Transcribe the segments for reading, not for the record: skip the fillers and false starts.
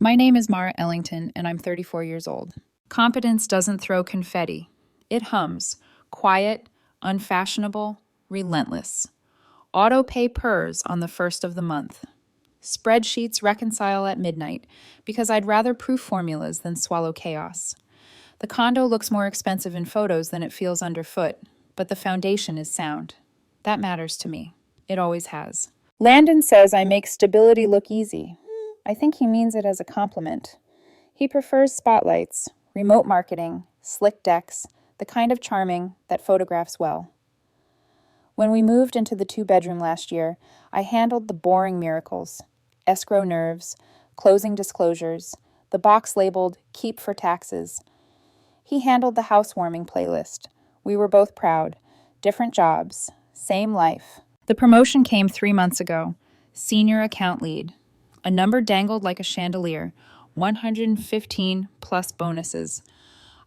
My name is Mara Ellington, and I'm 34 years old. Competence doesn't throw confetti. It hums, quiet, unfashionable, relentless. Auto pay purrs on the first of the month. Spreadsheets reconcile at midnight because I'd rather proof formulas than swallow chaos. The condo looks more expensive in photos than it feels underfoot, but the foundation is sound. That matters to me. It always has. Landon says I make stability look easy. I think he means it as a compliment. He prefers spotlights, remote marketing, slick decks, the kind of charming that photographs well. When we moved into the two-bedroom last year, I handled the boring miracles: escrow nerves, closing disclosures, the box labeled "Keep for Taxes." He handled the housewarming playlist. We were both proud. Different jobs, same life. The promotion came 3 months ago. Senior account lead. A number dangled like a chandelier. 115 plus bonuses.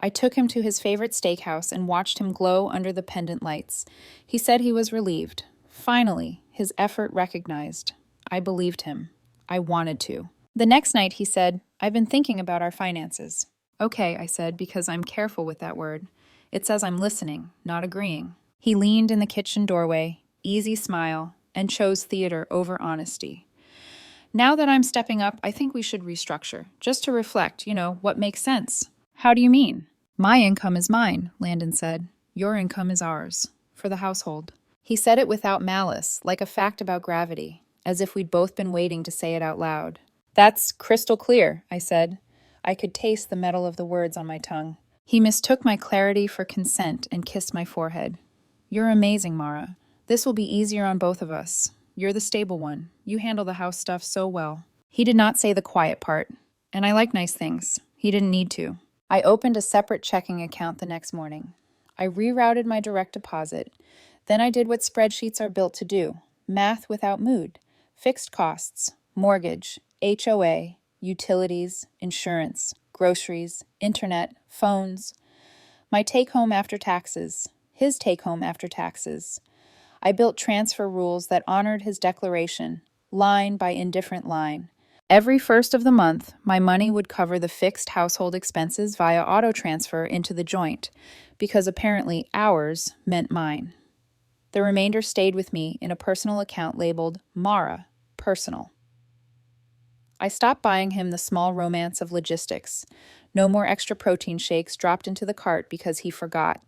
I took him to his favorite steakhouse and watched him glow under the pendant lights. He said he was relieved. Finally, his effort recognized. I believed him. I wanted to. The next night, he said, "I've been thinking about our finances." "Okay," I said, because I'm careful with that word. It says I'm listening, not agreeing. He leaned in the kitchen doorway, easy smile, and chose theater over honesty. "Now that I'm stepping up, I think we should restructure, just to reflect, what makes sense." "How do you mean?" "My income is mine," Landon said. "Your income is ours, for the household." He said it without malice, like a fact about gravity, as if we'd both been waiting to say it out loud. "That's crystal clear," I said. I could taste the metal of the words on my tongue. He mistook my clarity for consent and kissed my forehead. "You're amazing, Mara. This will be easier on both of us. You're the stable one. You handle the house stuff so well." He did not say the quiet part, and I like nice things. He didn't need to. I opened a separate checking account the next morning. I rerouted my direct deposit. Then I did what spreadsheets are built to do: math without mood, fixed costs, mortgage, HOA, utilities, insurance, groceries, internet, phones. My take-home after taxes, his take-home after taxes. I built transfer rules that honored his declaration, line by indifferent line. Every first of the month, my money would cover the fixed household expenses via auto transfer into the joint, because apparently ours meant mine. The remainder stayed with me in a personal account labeled Mara, Personal. I stopped buying him the small romance of logistics. No more extra protein shakes dropped into the cart because he forgot.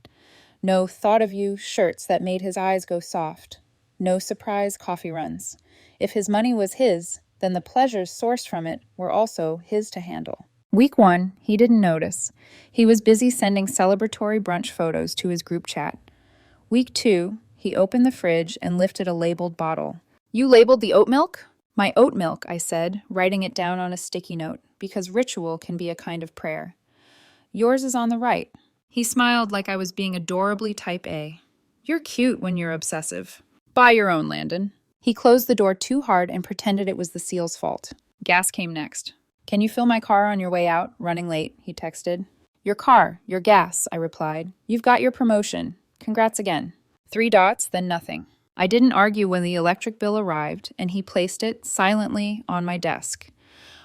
No thought of you shirts that made his eyes go soft. No surprise coffee runs. If his money was his, then the pleasures sourced from it were also his to handle. Week 1, he didn't notice. He was busy sending celebratory brunch photos to his group chat. Week 2, he opened the fridge and lifted a labeled bottle. "You labeled the oat milk?" "My oat milk," I said, writing it down on a sticky note, because ritual can be a kind of prayer. "Yours is on the right." He smiled like I was being adorably type A. "You're cute when you're obsessive. Buy your own, Landon." He closed the door too hard and pretended it was the seal's fault. Gas came next. "Can you fill my car on your way out? Running late," he texted. "Your car, your gas," I replied. "You've got your promotion. Congrats again." 3 dots, then nothing. I didn't argue when the electric bill arrived, and he placed it silently on my desk.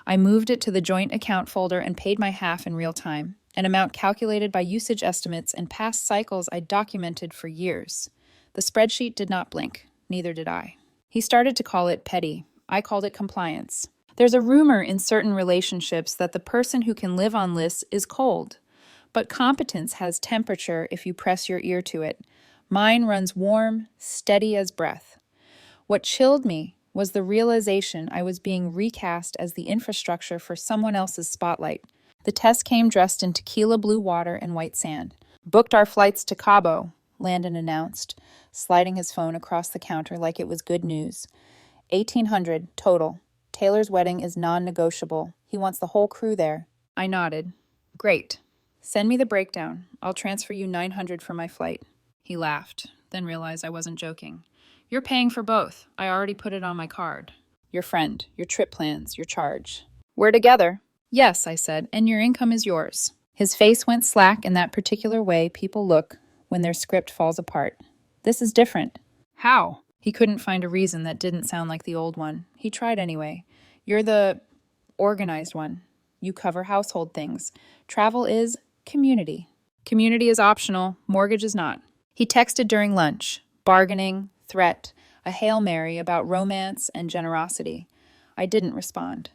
I moved it to the joint account folder and paid my half in real time, an amount calculated by usage estimates and past cycles I documented for years. The spreadsheet did not blink. Neither did I. He started to call it petty. I called it compliance. There's a rumor in certain relationships that the person who can live on lists is cold. But competence has temperature if you press your ear to it. Mine runs warm, steady as breath. What chilled me was the realization I was being recast as the infrastructure for someone else's spotlight. The test came dressed in tequila blue water and white sand. "Booked our flights to Cabo," Landon announced, sliding his phone across the counter like it was good news. 1,800 total. Taylor's wedding is non-negotiable. He wants the whole crew there. I nodded. "Great. Send me the breakdown. I'll transfer you 900 for my flight." He laughed, then realized I wasn't joking. "You're paying for both. I already put it on my card." "Your friend, your trip plans, your charge." "We're together." "Yes," I said, "and your income is yours." His face went slack in that particular way people look when their script falls apart. "This is different." "How?" He couldn't find a reason that didn't sound like the old one. He tried anyway. "You're the organized one. You cover household things. Travel is community. Community is optional, mortgage is not. He texted during lunch, bargaining, threat, a Hail Mary about romance and generosity. I didn't respond.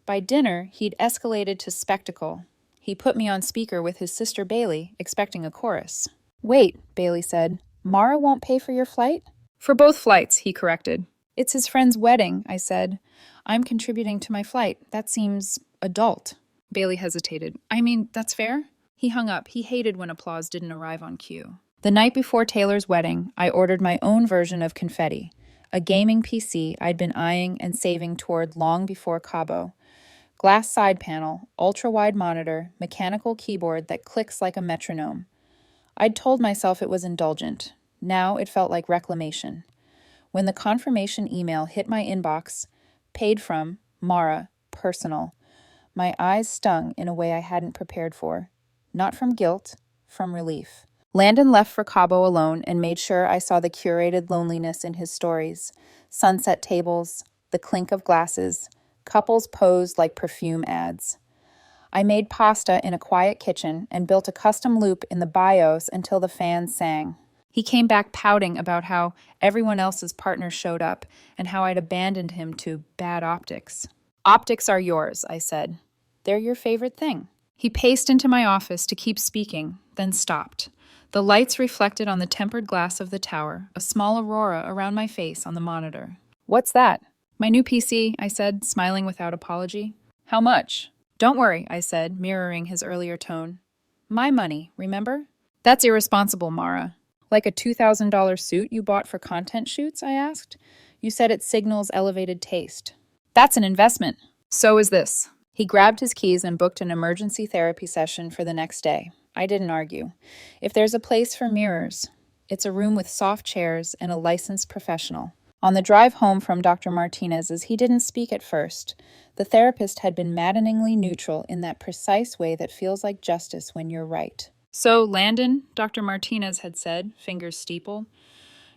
By dinner, he'd escalated to spectacle. He put me on speaker with his sister Bailey, expecting a chorus. Wait, Bailey said. Mara won't pay for your flight? For both flights, he corrected. It's his friend's wedding, I said. I'm contributing to my flight. That seems adult. Bailey hesitated. I mean, that's fair? He hung up. He hated when applause didn't arrive on cue. The night before Taylor's wedding, I ordered my own version of confetti, a gaming PC I'd been eyeing and saving toward long before Cabo. Glass side panel, ultra-wide monitor, mechanical keyboard that clicks like a metronome. I'd told myself it was indulgent. Now it felt like reclamation. When the confirmation email hit my inbox, paid from, Mara, personal, my eyes stung in a way I hadn't prepared for. Not from guilt, from relief. Landon left for Cabo alone and made sure I saw the curated loneliness in his stories. Sunset tables, the clink of glasses, couples posed like perfume ads. I made pasta in a quiet kitchen and built a custom loop in the bios until the fans sang. He came back pouting about how everyone else's partners showed up and how I'd abandoned him to bad optics. Optics are yours, I said. They're your favorite thing. He paced into my office to keep speaking, then stopped. The lights reflected on the tempered glass of the tower, a small aurora around my face on the monitor. What's that? My new PC, I said, smiling without apology. How much? Don't worry, I said, mirroring his earlier tone. My money, remember? That's irresponsible, Mara. Like a $2,000 suit you bought for content shoots, I asked. You said it signals elevated taste. That's an investment. So is this. He grabbed his keys and booked an emergency therapy session for the next day. I didn't argue. If there's a place for mirrors, it's a room with soft chairs and a licensed professional. On the drive home from Dr. Martinez's, he didn't speak at first. The therapist had been maddeningly neutral in that precise way that feels like justice when you're right. So, Landon, Dr. Martinez had said, fingers steepled,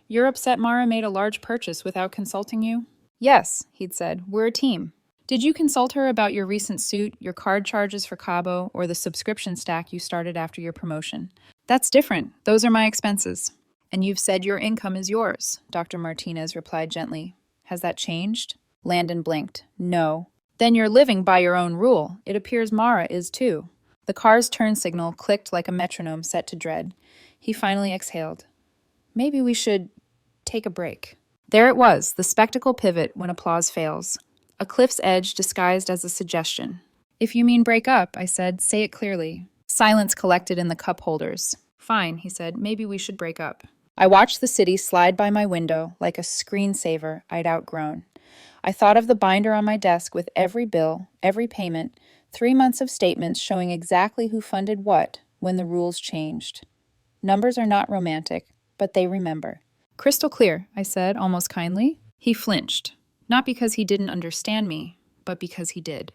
you're upset Mara made a large purchase without consulting you? Yes, he'd said, we're a team. Did you consult her about your recent suit, your card charges for Cabo, or the subscription stack you started after your promotion? That's different. Those are my expenses. And you've said your income is yours, Dr. Martinez replied gently. Has that changed? Landon blinked. No. Then you're living by your own rule. It appears Mara is too. The car's turn signal clicked like a metronome set to dread. He finally exhaled. Maybe we should take a break. There it was, the spectacle pivot when applause fails. A cliff's edge disguised as a suggestion. If you mean break up, I said, say it clearly. Silence collected in the cup holders. Fine, he said, maybe we should break up. I watched the city slide by my window like a screensaver I'd outgrown. I thought of the binder on my desk with every bill, every payment, 3 months of statements showing exactly who funded what when the rules changed. Numbers are not romantic, but they remember. Crystal clear, I said, almost kindly. He flinched. Not because he didn't understand me, but because he did.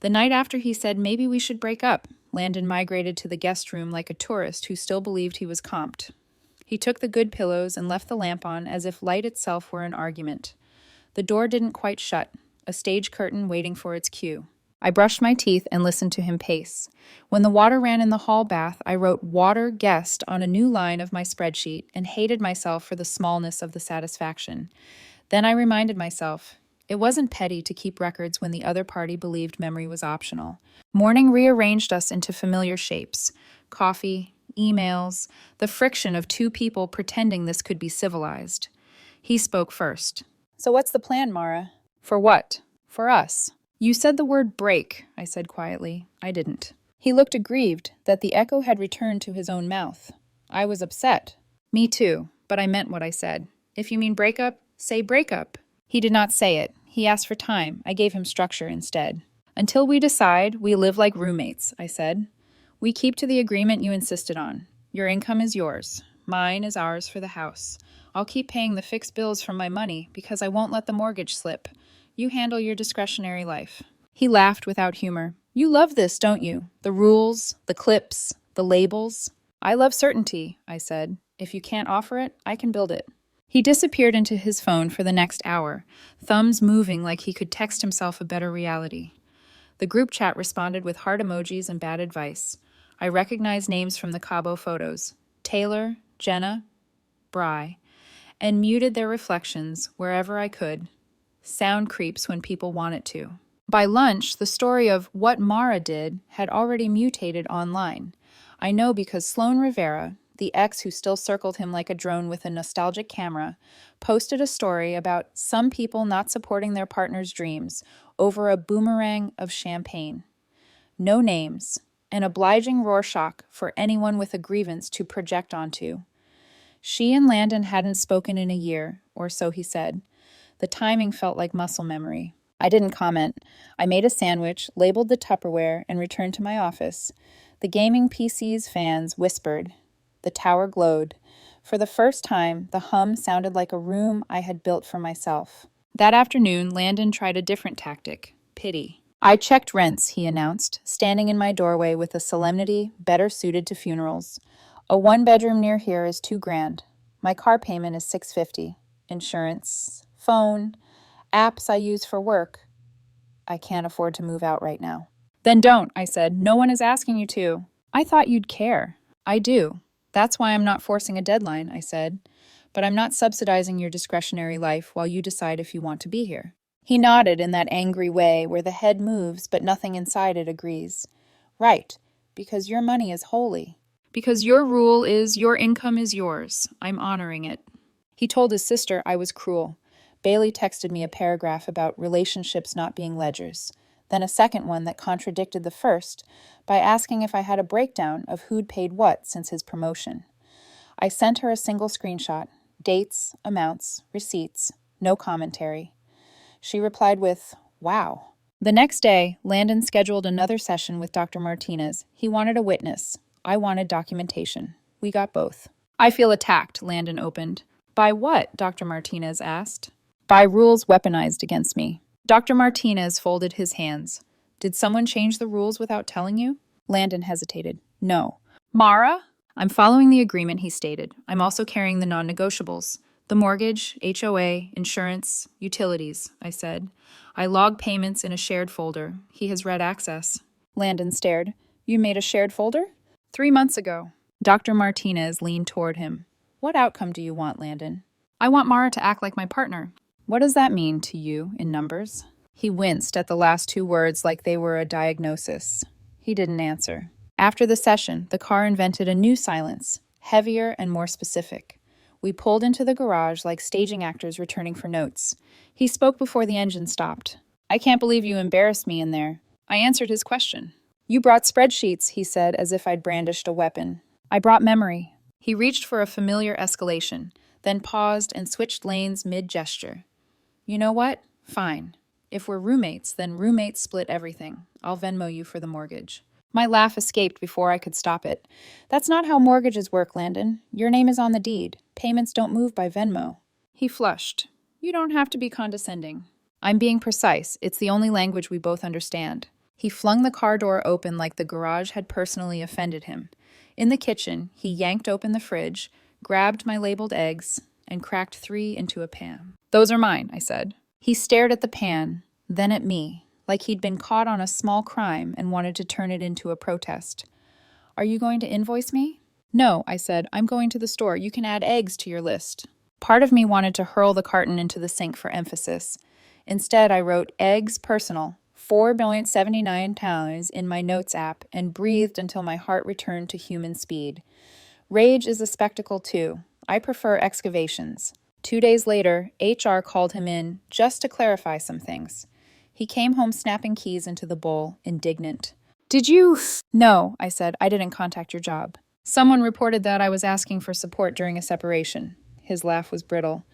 The night after he said maybe we should break up, Landon migrated to the guest room like a tourist who still believed he was comped. He took the good pillows and left the lamp on as if light itself were an argument. The door didn't quite shut, a stage curtain waiting for its cue. I brushed my teeth and listened to him pace. When the water ran in the hall bath, I wrote water guest on a new line of my spreadsheet and hated myself for the smallness of the satisfaction. Then I reminded myself, it wasn't petty to keep records when the other party believed memory was optional. Morning rearranged us into familiar shapes. Coffee, emails, the friction of two people pretending this could be civilized. He spoke first. So what's the plan, Mara? For what? For us. You said the word break, I said quietly. I didn't. He looked aggrieved that the echo had returned to his own mouth. I was upset. Me too, but I meant what I said. If you mean breakup, say breakup. He did not say it. He asked for time. I gave him structure instead. Until we decide, we live like roommates, I said. We keep to the agreement you insisted on. Your income is yours. Mine is ours for the house. I'll keep paying the fixed bills from my money because I won't let the mortgage slip. You handle your discretionary life. He laughed without humor. You love this, don't you? The rules, the clips, the labels. I love certainty, I said. If you can't offer it, I can build it. He disappeared into his phone for the next hour, thumbs moving like he could text himself a better reality. The group chat responded with heart emojis and bad advice. I recognized names from the Cabo photos: Taylor, Jenna, Bry, and muted their reflections wherever I could. Sound creeps when people want it to. By lunch, the story of what Mara did had already mutated online. I know because Sloan Rivera, the ex who still circled him like a drone with a nostalgic camera, posted a story about some people not supporting their partner's dreams over a boomerang of champagne. No names, an obliging Rorschach for anyone with a grievance to project onto. She and Landon hadn't spoken in a year, or so he said. The timing felt like muscle memory. I didn't comment. I made a sandwich, labeled the Tupperware, and returned to my office. The gaming PC's fans whispered. The tower glowed. For the first time, the hum sounded like a room I had built for myself. That afternoon, Landon tried a different tactic: pity. I checked rents, he announced, standing in my doorway with a solemnity better suited to funerals. A one-bedroom near here is $2,000. My car payment is $650. Insurance, phone, apps I use for work. I can't afford to move out right now. Then don't, I said. No one is asking you to. I thought you'd care. I do. That's why I'm not forcing a deadline, I said. But I'm not subsidizing your discretionary life while you decide if you want to be here. He nodded in that angry way where the head moves but nothing inside it agrees. Right, because your money is holy. Because your rule is your income is yours. I'm honoring it. He told his sister I was cruel. Bailey texted me a paragraph about relationships not being ledgers, then a second one that contradicted the first by asking if I had a breakdown of who'd paid what since his promotion. I sent her a single screenshot: dates, amounts, receipts, no commentary. She replied with, "Wow." The next day, Landon scheduled another session with Dr. Martinez. He wanted a witness. I wanted documentation. We got both. I feel attacked, Landon opened. By what? Dr. Martinez asked. By rules weaponized against me. Dr. Martinez folded his hands. Did someone change the rules without telling you? Landon hesitated. No. Mara? I'm following the agreement, he stated. I'm also carrying the non-negotiables. The mortgage, HOA, insurance, utilities, I said. I log payments in a shared folder. He has read access. Landon stared. You made a shared folder? 3 months ago. Dr. Martinez leaned toward him. What outcome do you want, Landon? I want Mara to act like my partner. What does that mean to you in numbers? He winced at the last 2 words like they were a diagnosis. He didn't answer. After the session, the car invented a new silence, heavier and more specific. We pulled into the garage like staging actors returning for notes. He spoke before the engine stopped. I can't believe you embarrassed me in there. I answered his question. You brought spreadsheets, he said, as if I'd brandished a weapon. I brought memory. He reached for a familiar escalation, then paused and switched lanes mid-gesture. You know what? Fine. If we're roommates, then roommates split everything. I'll Venmo you for the mortgage. My laugh escaped before I could stop it. That's not how mortgages work, Landon. Your name is on the deed. Payments don't move by Venmo. He flushed. You don't have to be condescending. I'm being precise. It's the only language we both understand. He flung the car door open like the garage had personally offended him. In the kitchen, he yanked open the fridge, grabbed my labeled eggs, and cracked 3 into a pan. Those are mine, I said. He stared at the pan, then at me, like he'd been caught on a small crime and wanted to turn it into a protest. Are you going to invoice me? No, I said. I'm going to the store. You can add eggs to your list. Part of me wanted to hurl the carton into the sink for emphasis. Instead, I wrote eggs personal, $4.79 in my notes app, and breathed until my heart returned to human speed. Rage is a spectacle too. I prefer excavations. 2 days later, HR called him in just to clarify some things. He came home snapping keys into the bowl, indignant. Did you? No, I said. I didn't contact your job. Someone reported that I was asking for support during a separation. His laugh was brittle.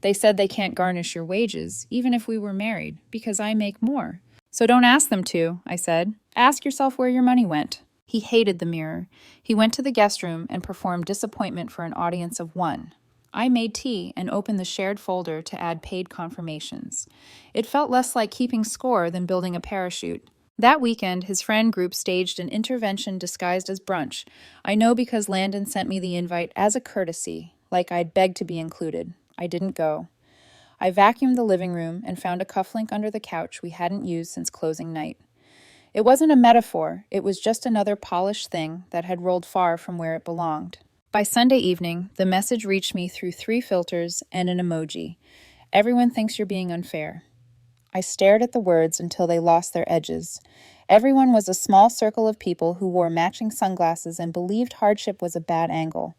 They said they can't garnish your wages, even if we were married, because I make more. So don't ask them to, I said. Ask yourself where your money went. He hated the mirror. He went to the guest room and performed disappointment for an audience of 1. I made tea and opened the shared folder to add paid confirmations. It felt less like keeping score than building a parachute. That weekend, his friend group staged an intervention disguised as brunch. I know because Landon sent me the invite as a courtesy, like I'd begged to be included. I didn't go. I vacuumed the living room and found a cufflink under the couch we hadn't used since closing night. It wasn't a metaphor, it was just another polished thing that had rolled far from where it belonged. By Sunday evening, the message reached me through 3 filters and an emoji. Everyone thinks you're being unfair. I stared at the words until they lost their edges. Everyone was a small circle of people who wore matching sunglasses and believed hardship was a bad angle.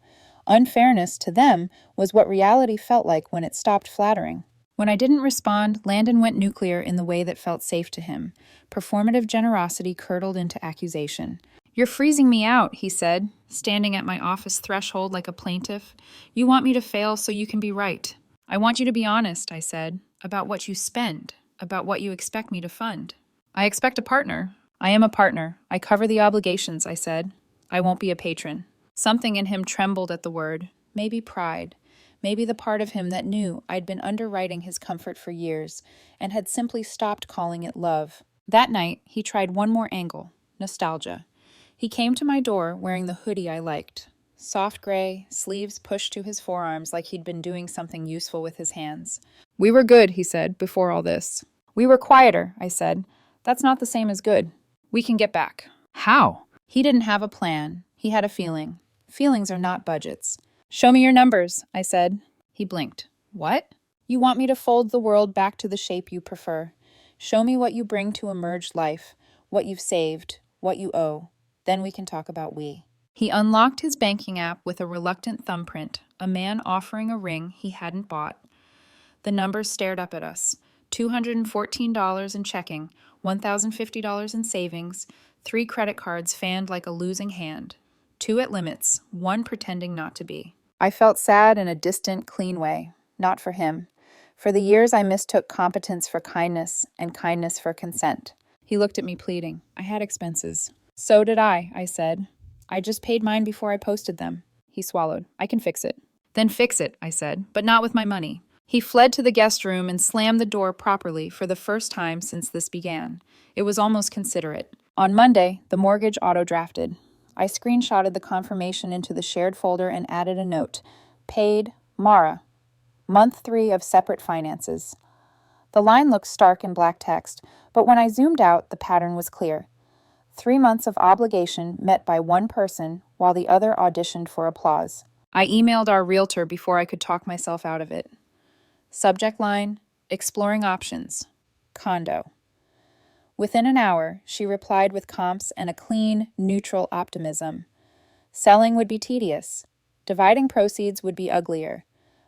Unfairness, to them, was what reality felt like when it stopped flattering. When I didn't respond, Landon went nuclear in the way that felt safe to him. Performative generosity curdled into accusation. "You're freezing me out," he said, standing at my office threshold like a plaintiff. "You want me to fail so you can be right." "I want you to be honest," I said, "about what you spend, about what you expect me to fund." "I expect a partner." "I am a partner. I cover the obligations," I said. "I won't be a patron." Something in him trembled at the word. Maybe pride. Maybe the part of him that knew I'd been underwriting his comfort for years and had simply stopped calling it love. That night, he tried one more angle, nostalgia. He came to my door wearing the hoodie I liked. Soft gray, sleeves pushed to his forearms like he'd been doing something useful with his hands. "We were good," he said, "before all this." "We were quieter," I said. "That's not the same as good. We can get back." "How?" He didn't have a plan. He had a feeling. Feelings are not budgets. "Show me your numbers," I said. He blinked. "What?" "You want me to fold the world back to the shape you prefer. Show me what you bring to a merged life, what you've saved, what you owe. Then we can talk about we." He unlocked his banking app with a reluctant thumbprint, a man offering a ring he hadn't bought. The numbers stared up at us. $214 in checking, $1,050 in savings, 3 credit cards fanned like a losing hand. 2 at limits, 1 pretending not to be. I felt sad in a distant, clean way. Not for him. For the years I mistook competence for kindness and kindness for consent. He looked at me pleading. I had expenses. "So did I said. "I just paid mine before I posted them." He swallowed. "I can fix it." "Then fix it," I said, "but not with my money." He fled to the guest room and slammed the door properly for the first time since this began. It was almost considerate. On Monday, the mortgage auto-drafted. I screenshotted the confirmation into the shared folder and added a note. Paid, Mara. Month 3 of separate finances. The line looked stark in black text, but when I zoomed out, the pattern was clear. 3 months of obligation met by one person while the other auditioned for applause. I emailed our realtor before I could talk myself out of it. Subject line, exploring options. Condo. Within an hour, she replied with comps and a clean, neutral optimism. Selling would be tedious. Dividing proceeds would be uglier.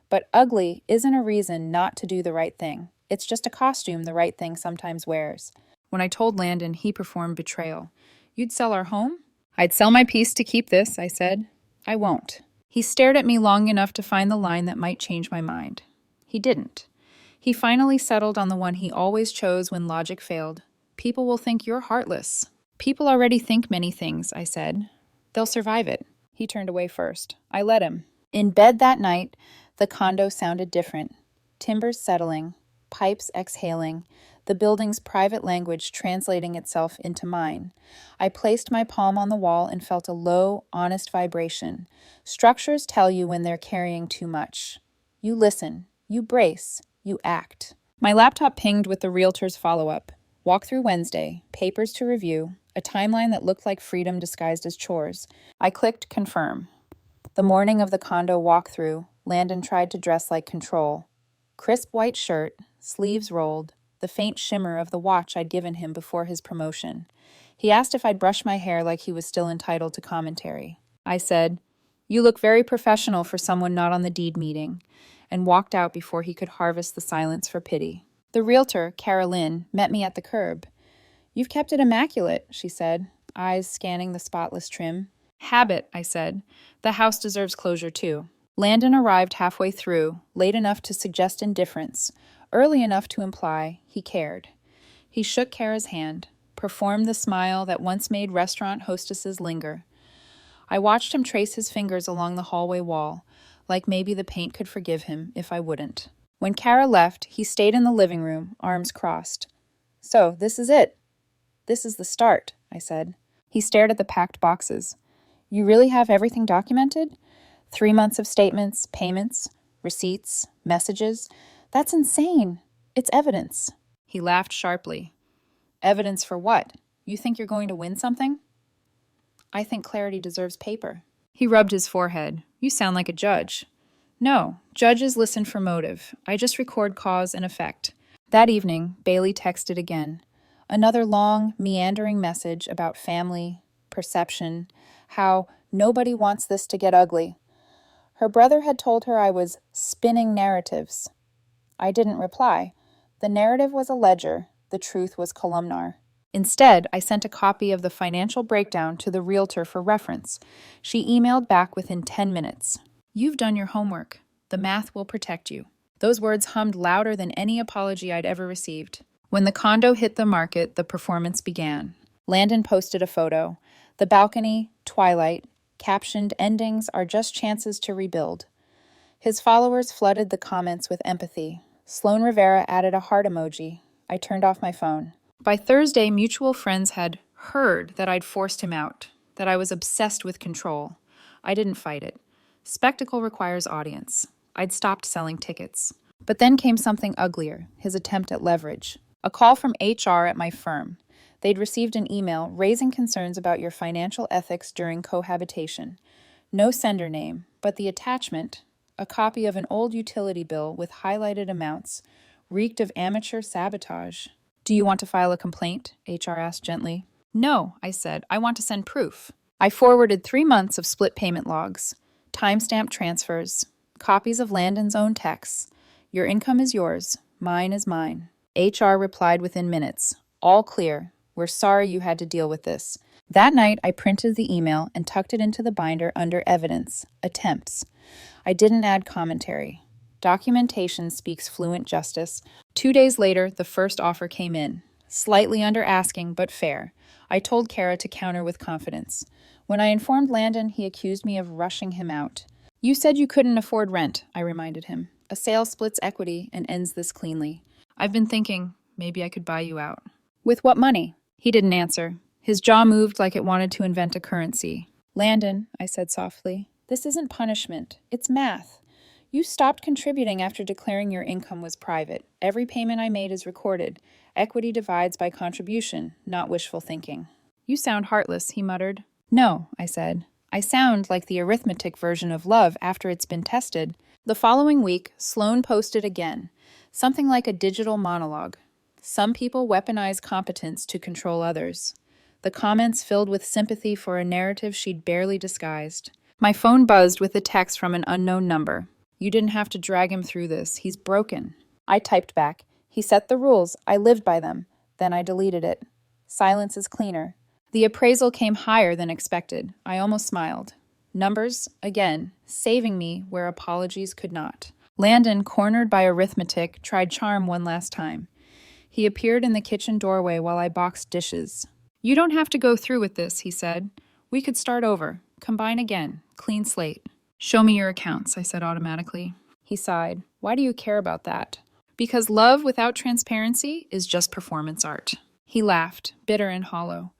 But ugly isn't a reason not to do the right thing. It's just a costume the right thing sometimes wears. When I told Landon, he performed betrayal. "You'd sell our home?" "I'd sell my piece to keep this," I said. "I won't." He stared at me long enough to find the line that might change my mind. He didn't. He finally settled on the one he always chose when logic failed. "People will think you're heartless." "People already think many things," I said. "They'll survive it." He turned away first. I let him. In bed that night, the condo sounded different. Timbers settling, pipes exhaling, the building's private language translating itself into mine. I placed my palm on the wall and felt a low, honest vibration. Structures tell you when they're carrying too much. You listen, you brace, you act. My laptop pinged with the realtor's follow-up. Walkthrough Wednesday, papers to review, a timeline that looked like freedom disguised as chores. I clicked confirm. The morning of the condo walkthrough, Landon tried to dress like control. Crisp white shirt, sleeves rolled, the faint shimmer of the watch I'd given him before his promotion. He asked if I'd brush my hair like he was still entitled to commentary. I said, "You look very professional for someone not on the deed meeting," and walked out before he could harvest the silence for pity. The realtor, Carolyn, met me at the curb. "You've kept it immaculate," she said, eyes scanning the spotless trim. "Habit," I said. "The house deserves closure too." Landon arrived halfway through, late enough to suggest indifference, early enough to imply he cared. He shook Kara's hand, performed the smile that once made restaurant hostesses linger. I watched him trace his fingers along the hallway wall, like maybe the paint could forgive him if I wouldn't. When Kara left, he stayed in the living room, arms crossed. "So, this is it." "This is the start," I said. He stared at the packed boxes. "You really have everything documented? 3 months of statements, payments, receipts, messages? That's insane. It's evidence." He laughed sharply. "Evidence for what?" You think you're going to win something? I think clarity deserves paper. He rubbed his forehead. You sound like a judge. No, judges listen for motive. I just record cause and effect. That evening, Bailey texted again. Another long, meandering message about family, perception, how nobody wants this to get ugly. Her brother had told her I was spinning narratives. I didn't reply. The narrative was a ledger, the truth was columnar. Instead, I sent a copy of the financial breakdown to the realtor for reference. She emailed back within 10 minutes. You've done your homework. The math will protect you. Those words hummed louder than any apology I'd ever received. When the condo hit the market, the performance began. Landon posted a photo. The balcony, twilight, captioned, "Endings are just chances to rebuild." His followers flooded the comments with empathy. Sloan Rivera added a heart emoji. I turned off my phone. By Thursday, mutual friends had heard that I'd forced him out, that I was obsessed with control. I didn't fight it. Spectacle requires audience. I'd stopped selling tickets. But then came something uglier, his attempt at leverage. A call from HR at my firm. They'd received an email raising concerns about your financial ethics during cohabitation. No sender name, but the attachment, a copy of an old utility bill with highlighted amounts, reeked of amateur sabotage. Do you want to file a complaint? HR asked gently. No, I said. I want to send proof. I forwarded 3 months of split payment logs, timestamp transfers, copies of Landon's own texts. Your income is yours. Mine is mine. HR replied within minutes. All clear. We're sorry you had to deal with this. That night, I printed the email and tucked it into the binder under evidence, attempts. I didn't add commentary. Documentation speaks fluent justice. 2 days later, the first offer came in. Slightly under asking, but fair. I told Kara to counter with confidence. When I informed Landon, he accused me of rushing him out. You said you couldn't afford rent, I reminded him. A sale splits equity and ends this cleanly. I've been thinking, maybe I could buy you out. With what money? He didn't answer. His jaw moved like it wanted to invent a currency. Landon, I said softly, this isn't punishment. It's math. You stopped contributing after declaring your income was private. Every payment I made is recorded. Equity divides by contribution, not wishful thinking. You sound heartless, he muttered. No, I said. I sound like the arithmetic version of love after it's been tested. The following week, Sloan posted again, something like a digital monologue. Some people weaponize competence to control others. The comments filled with sympathy for a narrative she'd barely disguised. My phone buzzed with a text from an unknown number. You didn't have to drag him through this. He's broken. I typed back. He set the rules. I lived by them. Then I deleted it. Silence is cleaner. The appraisal came higher than expected. I almost smiled. Numbers, again, saving me where apologies could not. Landon, cornered by arithmetic, tried charm one last time. He appeared in the kitchen doorway while I boxed dishes. You don't have to go through with this, he said. We could start over. Combine again. Clean slate. Show me your accounts, I said automatically. He sighed. Why do you care about that? Because love without transparency is just performance art. He laughed, bitter and hollow.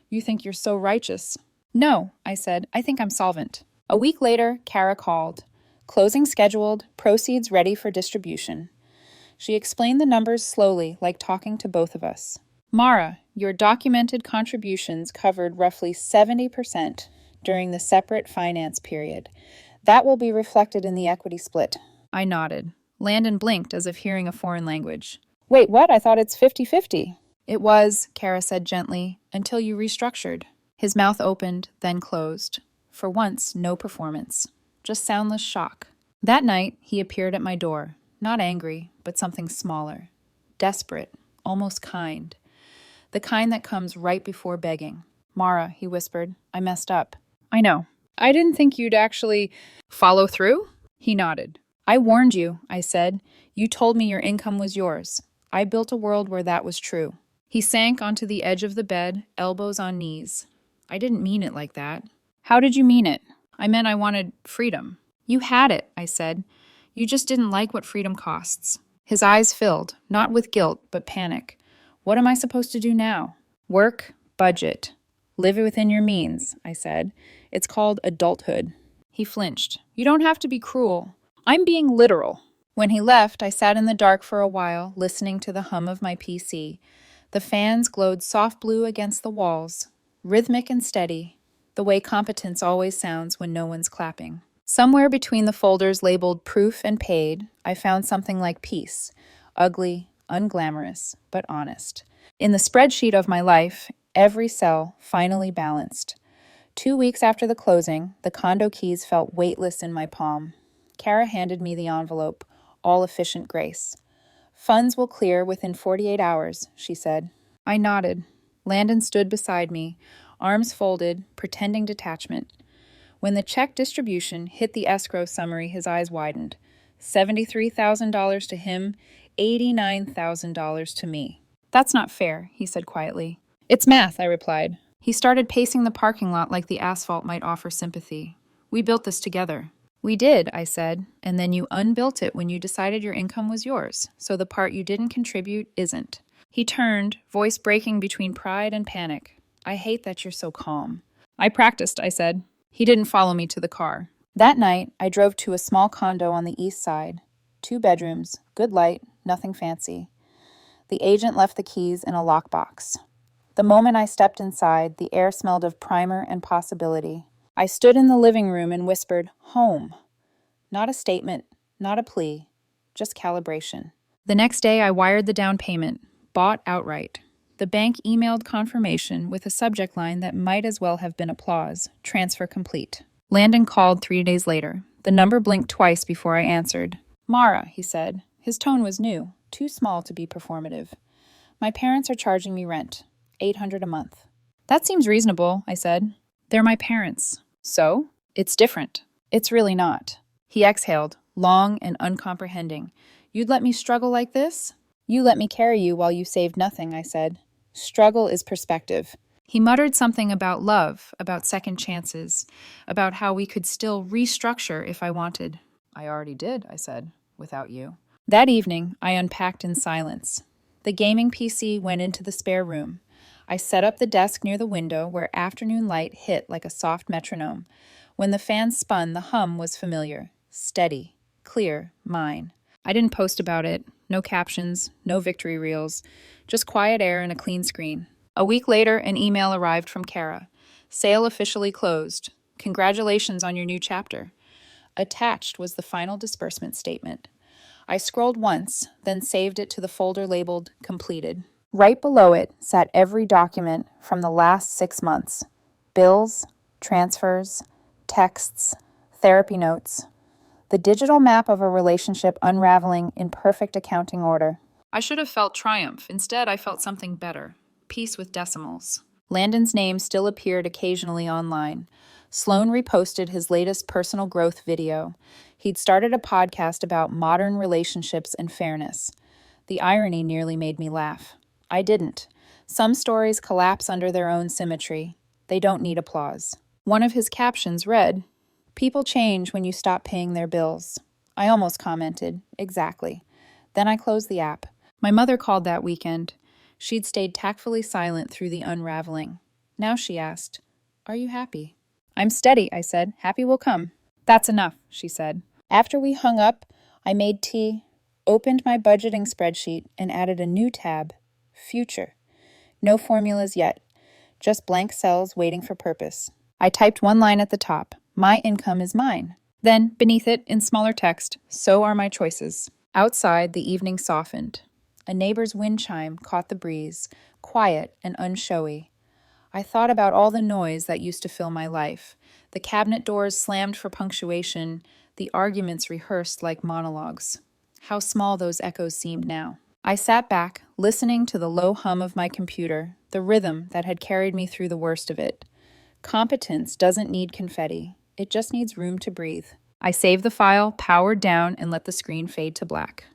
You think you're so righteous. No, I said. I think I'm solvent. A week later, Kara called. Closing scheduled, proceeds ready for distribution. She explained the numbers slowly, like talking to both of us. Mara, your documented contributions covered roughly 70% during the separate finance period. That will be reflected in the equity split. I nodded. Landon blinked as if hearing a foreign language. Wait, what? I thought it's 50-50. It was, Kara said gently, until you restructured. His mouth opened, then closed. For once, no performance. Just soundless shock. That night, he appeared at my door. Not angry, but something smaller. Desperate, almost kind. The kind that comes right before begging. Mara, he whispered, I messed up. I know. I didn't think you'd actually follow through? He nodded. I warned you, I said. You told me your income was yours. I built a world where that was true. He sank onto the edge of the bed, elbows on knees. I didn't mean it like that. How did you mean it? I meant I wanted freedom. You had it, I said. You just didn't like what freedom costs. His eyes filled, not with guilt, but panic. What am I supposed to do now? Work, budget. Live within your means, I said. It's called adulthood. He flinched. You don't have to be cruel. I'm being literal. When he left, I sat in the dark for a while, listening to the hum of my PC. The fans glowed soft blue against the walls, rhythmic and steady, the way competence always sounds when no one's clapping. Somewhere between the folders labeled proof and paid, I found something like peace, ugly, unglamorous, but honest. In the spreadsheet of my life, every cell finally balanced. 2 weeks after the closing, the condo keys felt weightless in my palm. Kara handed me the envelope, all efficient grace. "Funds will clear within 48 hours," she said. I nodded. Landon stood beside me, arms folded, pretending detachment. When the check distribution hit the escrow summary, his eyes widened. $73,000 to him, $89,000 to me. "That's not fair," he said quietly. "It's math," I replied. He started pacing the parking lot like the asphalt might offer sympathy. "We built this together." "We did," I said, "and then you unbuilt it when you decided your income was yours, so the part you didn't contribute isn't." He turned, voice breaking between pride and panic. "I hate that you're so calm." "I practiced," I said. He didn't follow me to the car. That night, I drove to a small condo on the east side. 2 bedrooms, good light, nothing fancy. The agent left the keys in a lockbox. The moment I stepped inside, the air smelled of primer and possibility. I stood in the living room and whispered, "Home." Not a statement, not a plea, just calibration. The next day, I wired the down payment, bought outright. The bank emailed confirmation with a subject line that might as well have been applause, "Transfer complete." Landon called 3 days later. The number blinked twice before I answered. "Mara," he said. His tone was new, too small to be performative. "My parents are charging me rent, $800 a month." "That seems reasonable," I said. "They're my parents." "So? It's different." "It's really not." He exhaled, long and uncomprehending. "You'd let me struggle like this?" "You let me carry you while you saved nothing," I said. "Struggle is perspective." He muttered something about love, about second chances, about how we could still restructure if I wanted. "I already did," I said, "without you." That evening, I unpacked in silence. The gaming PC went into the spare room. I set up the desk near the window where afternoon light hit like a soft metronome. When the fan spun, the hum was familiar, steady, clear, mine. I didn't post about it. No captions, no victory reels, just quiet air and a clean screen. A week later, an email arrived from Kara. "Sale officially closed. Congratulations on your new chapter." Attached was the final disbursement statement. I scrolled once, then saved it to the folder labeled completed. Right below it sat every document from the last 6 months. Bills, transfers, texts, therapy notes. The digital map of a relationship unraveling in perfect accounting order. I should have felt triumph. Instead, I felt something better. Peace with decimals. Landon's name still appeared occasionally online. Sloan reposted his latest personal growth video. He'd started a podcast about modern relationships and fairness. The irony nearly made me laugh. I didn't. Some stories collapse under their own symmetry. They don't need applause. One of his captions read, "People change when you stop paying their bills." I almost commented, "Exactly." Then I closed the app. My mother called that weekend. She'd stayed tactfully silent through the unraveling. Now she asked, "Are you happy?" "I'm steady," I said. "Happy will come." "That's enough," she said. After we hung up, I made tea, opened my budgeting spreadsheet, and added a new tab, Future. No formulas yet, just blank cells waiting for purpose. I typed one line at the top, "My income is mine." Then, beneath it, in smaller text, "So are my choices." Outside, the evening softened. A neighbor's wind chime caught the breeze, quiet and unshowy. I thought about all the noise that used to fill my life. The cabinet doors slammed for punctuation, the arguments rehearsed like monologues. How small those echoes seemed now. I sat back, listening to the low hum of my computer, the rhythm that had carried me through the worst of it. Competence doesn't need confetti. It just needs room to breathe. I saved the file, powered down, and let the screen fade to black.